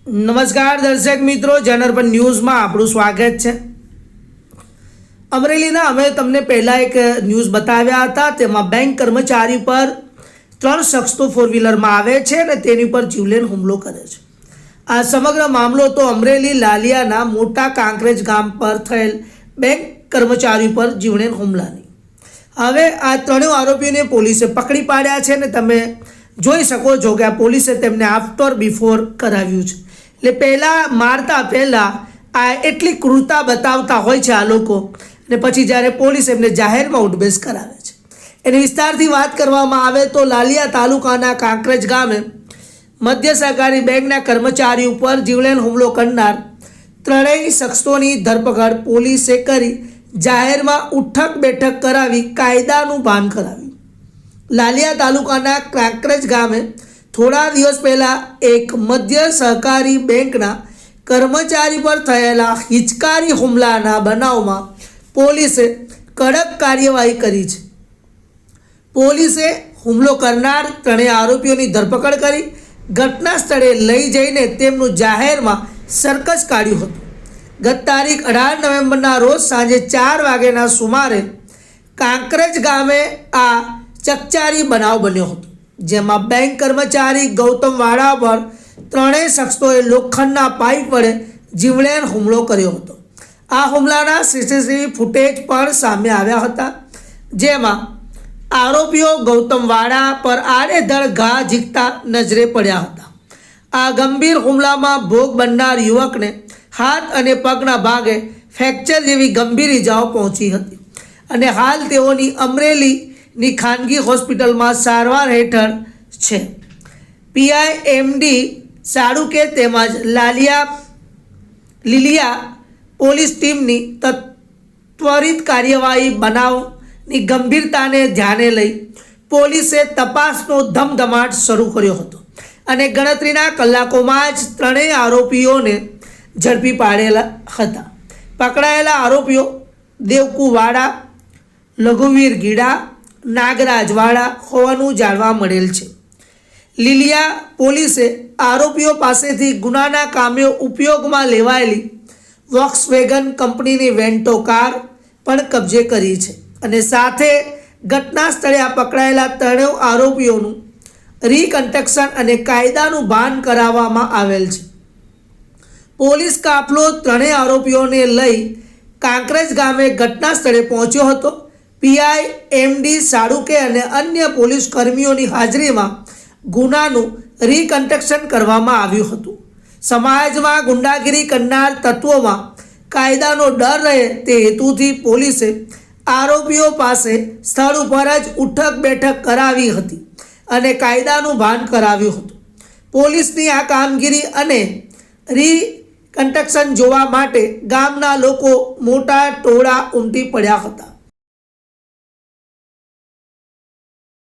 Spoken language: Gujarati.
નમસ્કાર દર્શક મિત્રો, જનરપન ન્યૂઝમાં આપણું સ્વાગત છે। અમરેલીના અમે તમને પહેલાં એક ન્યૂઝ બતાવ્યા હતા। તેમાં બેંક કર્મચારી પર 3 શખ્સો ફોર વ્હીલરમાં આવે છે અને તેની પર જીવલેણ હુમલો કરે છે। આ સમગ્ર મામલો તો અમરેલી લાલિયાના મોટા કાંકરેજ ગામ પર થયેલ બેંક કર્મચારી પર જીવલેણ હુમલાની। હવે આ ત્રણેય આરોપીઓને પોલીસે પકડી પાડ્યા છે અને તમે જોઈ શકો છો કે આ પોલીસે તેમને આફ્ટર બિફોર કરાવ્યું છે। એટલે પહેલાં મારતા પહેલાં આ એટલી ક્રૂરતા બતાવતા હોય છે આ લોકો, અને પછી જ્યારે પોલીસ એમને જાહેરમાં ઉઠબેસ કરાવે છે। એની વિસ્તારથી વાત કરવામાં આવે તો લાલિયા તાલુકાના કાંકરેજ ગામે મધ્ય સહકારી બેંકના કર્મચારી ઉપર જીવલેણ હુમલો કરનાર ત્રણેય શખ્સોની ધરપકડ પોલીસે કરી જાહેરમાં ઉઠક બેઠક કરાવી કાયદાનું ભાન કરાવ્યું। લાલિયા તાલુકાના કાંકરેજ ગામે થોડા દિવસ પહેલાં એક મધ્ય સહકારી બેંકના કર્મચારી પર થયેલા હિચકારી હુમલાના બનાવમાં પોલીસે કડક કાર્યવાહી કરી છે। પોલીસે હુમલો કરનાર ત્રણેય આરોપીઓની ધરપકડ કરી ઘટના સ્થળે લઈ જઈને તેમનું જાહેરમાં સરકસ કાઢ્યું હતું। ગત તારીખ 18 નવેમ્બરના રોજ સાંજે 4 વાગ્યાના સુમારે કાંકરેજ ગામે આ ચકચારી બનાવ બન્યો હતો, જેમાં બેંક કર્મચારી ગૌતમ વાડા પર ત્રણેય શખ્સોએ લોખંડના પાઇપ વડે જીવલેણ હુમલો કર્યો હતો। આ હુમલાના સીસીટીવી ફૂટેજ પણ સામે આવ્યા હતા, જેમાં આરોપીઓ ગૌતમ વાડા પર આડેધડ ઘા ઝીકતા નજરે પડ્યા હતા। આ ગંભીર હુમલામાં ભોગ બનનાર યુવકને હાથ અને પગના ભાગે ફ્રેક્ચર જેવી ગંભીર ઇજાઓ પહોંચી હતી અને હાલ તેઓની અમરેલીની ખાનગી હોસ્પિટલમાં સારવાર હેઠળ છે। પીઆઈ એમડી સાડુકે તેમજ લીલિયા પોલીસ ટીમની ત્વરિત કાર્યવાહી બનાવની ગંભીરતાને ધ્યાને લઈ પોલીસે તપાસનો ધમધમાટ શરૂ કર્યો હતો અને ગણતરીના કલાકોમાં જ ત્રણેય આરોપીઓને ઝડપી પાડેલા હતા। પકડાયેલા આરોપીઓ દેવકુ વાડા, લઘુવીર ગીડા, નાગરાજ વાડા હોવાનું જાણવા મળેલ છે। લીલિયા પોલીસે આરોપીઓ પાસેથી ગુનાના કામે ઉપયોગમાં લેવાયેલી વોક્સવેગન કંપનીની વેન્ટો કાર પણ કબજે કરી છે અને સાથે ઘટના સ્થળે આ પકડાયેલા ત્રણેય આરોપીઓનું રીકન્સ્ટ્રક્શન અને કાયદાનું ભાન કરાવવામાં આવેલ છે। પોલીસ કાફલો ત્રણેય આરોપીઓને લઈ કાંકરેજ ગામે ઘટના સ્થળે પહોંચ્યો હતો। પીઆઈ એમડી સાડુકે અને અન્ય પોલીસ કર્મીઓની હાજરીમાં ગુનાનું રીકન્સ્ટ્રક્શન કરવામાં આવ્યું હતું। સમાજમાં ગુંડાગીરી કરનાર તત્વોમાં કાયદાનો ડર રહે તે હેતુથી પોલીસે આરોપીઓ પાસે સ્થળ ઉપર જ ઉઠક બેઠક કરાવી હતી અને કાયદાનું ભાન કરાવ્યું હતું। પોલીસની આ કામગીરી અને રીકન્સ્ટ્રક્શન જોવા માટે ગામના લોકો મોટા ટોળા ઉમટી પડ્યા હતા।